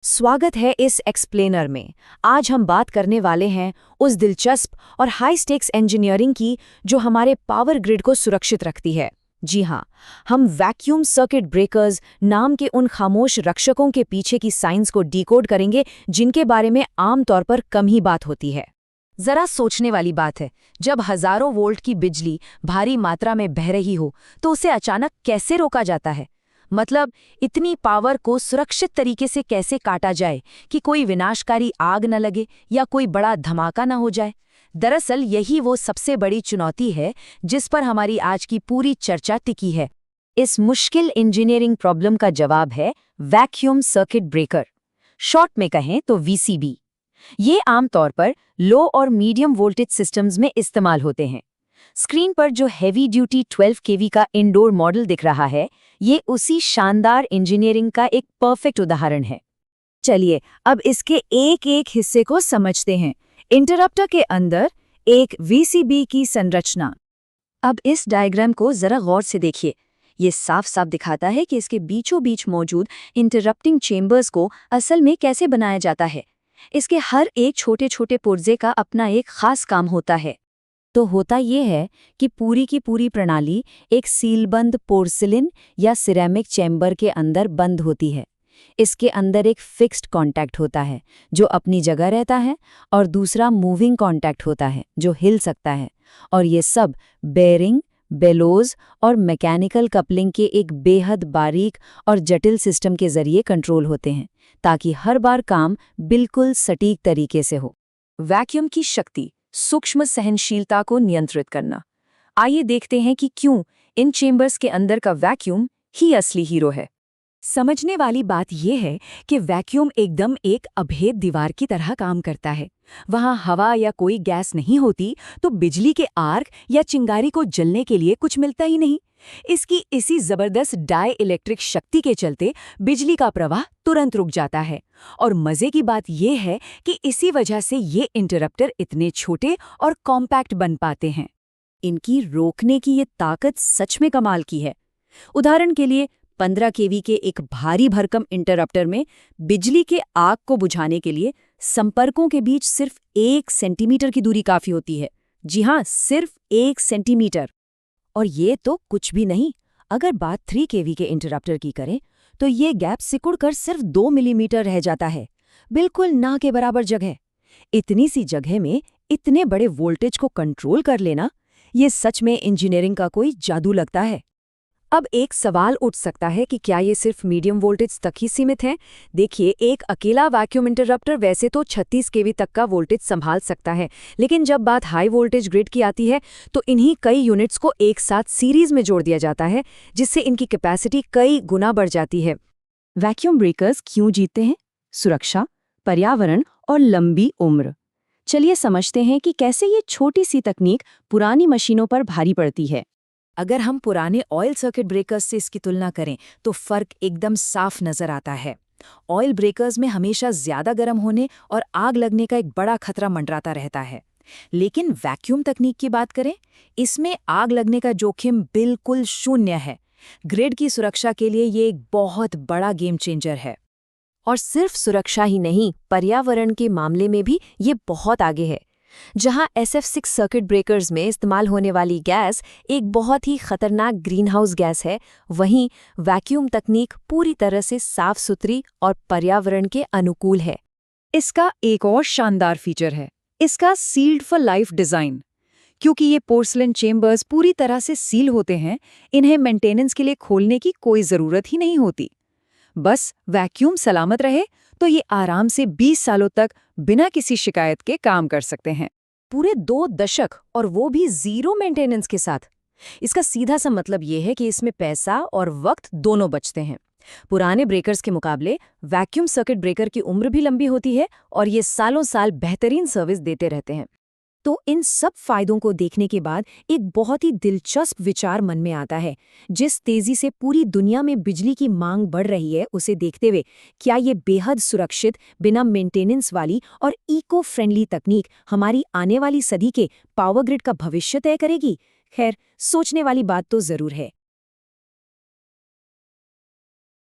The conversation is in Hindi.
स्वागत है इस एक्सप्लेनर में। आज हम बात करने वाले हैं उस दिलचस्प और हाई स्टेक्स इंजीनियरिंग की जो हमारे पावर ग्रिड को सुरक्षित रखती है। जी हाँ, हम वैक्यूम सर्किट ब्रेकर्स नाम के उन खामोश रक्षकों के पीछे की साइंस को डिकोड करेंगे जिनके बारे में आमतौर पर कम ही बात होती है। जरा सोचने वाली बात है, जब हजारों वोल्ट की बिजली भारी मात्रा में बह रही हो तो उसे अचानक कैसे रोका जाता है। मतलब इतनी पावर को सुरक्षित तरीके से कैसे काटा जाए कि कोई विनाशकारी आग न लगे या कोई बड़ा धमाका न हो जाए। दरअसल यही वो सबसे बड़ी चुनौती है जिस पर हमारी आज की पूरी चर्चा टिकी है। इस मुश्किल इंजीनियरिंग प्रॉब्लम का जवाब है वैक्यूम सर्किट ब्रेकर, शॉर्ट में कहें तो वीसीबी। ये आमतौर पर लो और मीडियम वोल्टेज सिस्टम्स में इस्तेमाल होते हैं। स्क्रीन पर जो हैवी ड्यूटी 12 केवी का इंडोर मॉडल दिख रहा है, ये उसी शानदार इंजीनियरिंग का एक परफेक्ट उदाहरण है। चलिए अब इसके एक एक हिस्से को समझते हैं। इंटरप्टर के अंदर एक वीसीबी की संरचना। अब इस डायग्राम को जरा गौर से देखिए। ये साफ साफ दिखाता है कि इसके बीचों बीच मौजूद इंटरप्टिंग चेंबर्स को असल में कैसे बनाया जाता है। इसके हर एक छोटे छोटे पुर्जे का अपना एक खास काम होता है। तो होता ये है कि पूरी की पूरी प्रणाली एक सीलबंद पोर्सिलिन या सिरेमिक चैम्बर के अंदर बंद होती है। इसके अंदर एक फिक्स्ड कांटेक्ट होता है जो अपनी जगह रहता है और दूसरा मूविंग कांटेक्ट होता है जो हिल सकता है। और ये सब बेयरिंग, बेलोज और मैकेनिकल कपलिंग के एक बेहद बारीक और जटिल सिस्टम के जरिए कंट्रोल होते हैं ताकि हर बार काम बिल्कुल सटीक तरीके से हो। वैक्यूम की शक्ति, सूक्ष्म सहनशीलता को नियंत्रित करना। आइए देखते हैं कि क्यों इन चेंबर्स के अंदर का वैक्यूम ही असली हीरो है। समझने वाली बात यह है कि वैक्यूम एकदम एक अभेद दीवार की तरह काम करता है। वहां हवा या कोई गैस नहीं होती तो बिजली के आर्क या चिंगारी को जलने के लिए कुछ मिलता ही नहीं। इसकी इसी जबरदस्त डाई इलेक्ट्रिक शक्ति के चलते बिजली का प्रवाह तुरंत रुक जाता है। और मजे की बात यह है कि इसी वजह से ये इंटरप्टर इतने छोटे और कॉम्पैक्ट बन पाते हैं। इनकी रोकने की ये ताकत सच में कमाल की है। उदाहरण के लिए 15 केवी के एक भारी भरकम इंटरप्टर में बिजली के आग को बुझाने के लिए संपर्कों के बीच सिर्फ 1 सेंटीमीटर की दूरी काफी होती है। जी हाँ, सिर्फ 1 सेंटीमीटर। और ये तो कुछ भी नहीं। अगर बात 3 केवी के इंटरप्टर की करें तो ये गैप सिकुड़कर सिर्फ 2 मिलीमीटर रह जाता है, बिल्कुल ना के बराबर जगह। इतनी सी जगह में इतने बड़े वोल्टेज को कंट्रोल कर लेना, ये सच में इंजीनियरिंग का कोई जादू लगता है। अब एक सवाल उठ सकता है कि क्या ये सिर्फ मीडियम वोल्टेज तक ही सीमित है। देखिए, एक अकेला वैक्यूम इंटरप्टर वैसे तो 36 केवी तक का वोल्टेज संभाल सकता है, लेकिन जब बात हाई वोल्टेज ग्रिड की आती है तो इन्हीं कई यूनिट्स को एक साथ सीरीज में जोड़ दिया जाता है, जिससे इनकी कैपेसिटी कई गुना बढ़ जाती है। वैक्यूम ब्रेकर्स क्यों जीतते हैं? सुरक्षा, पर्यावरण और लंबी उम्र। चलिए समझते हैं कि कैसे ये छोटी सी तकनीक पुरानी मशीनों पर भारी पड़ती है। अगर हम पुराने ऑयल सर्किट ब्रेकर्स से इसकी तुलना करें तो फर्क एकदम साफ नजर आता है। ऑयल ब्रेकर्स में हमेशा ज्यादा गर्म होने और आग लगने का एक बड़ा खतरा मंडराता रहता है। लेकिन वैक्यूम तकनीक की बात करें, इसमें आग लगने का जोखिम बिल्कुल शून्य है। ग्रिड की सुरक्षा के लिए ये एक बहुत बड़ा गेम चेंजर है। और सिर्फ सुरक्षा ही नहीं, पर्यावरण के मामले में भी ये बहुत आगे है। जहां SF6 सर्किट ब्रेकर्स में इस्तेमाल होने वाली गैस एक बहुत ही खतरनाक ग्रीनहाउस गैस है, वहीं वैक्यूम तकनीक पूरी तरह से साफ सुथरी और पर्यावरण के अनुकूल है। इसका एक और शानदार फीचर है इसका सील्ड फॉर लाइफ डिजाइन। क्योंकि ये पोर्सलिन चेंबर्स पूरी तरह से सील होते हैं, इन्हें मेंटेनेंस के लिए खोलने की कोई जरूरत ही नहीं होती। बस वैक्यूम सलामत रहे तो ये आराम से 20 सालों तक बिना किसी शिकायत के काम कर सकते हैं। पूरे 2 दशक, और वो भी जीरो मेंटेनेंस के साथ। इसका सीधा सा मतलब ये है कि इसमें पैसा और वक्त दोनों बचते हैं। पुराने ब्रेकर्स के मुकाबले वैक्यूम सर्किट ब्रेकर की उम्र भी लंबी होती है और ये सालों साल बेहतरीन सर्विस देते रहते हैं। तो इन सब फायदों को देखने के बाद एक बहुत ही दिलचस्प विचार मन में आता है। जिस तेजी से पूरी दुनिया में बिजली की मांग बढ़ रही है, उसे देखते हुए क्या ये बेहद सुरक्षित, बिना मेंटेनेंस वाली और इको फ्रेंडली तकनीक हमारी आने वाली सदी के पावर ग्रिड का भविष्य तय करेगी? खैर, सोचने वाली बात तो जरूर है।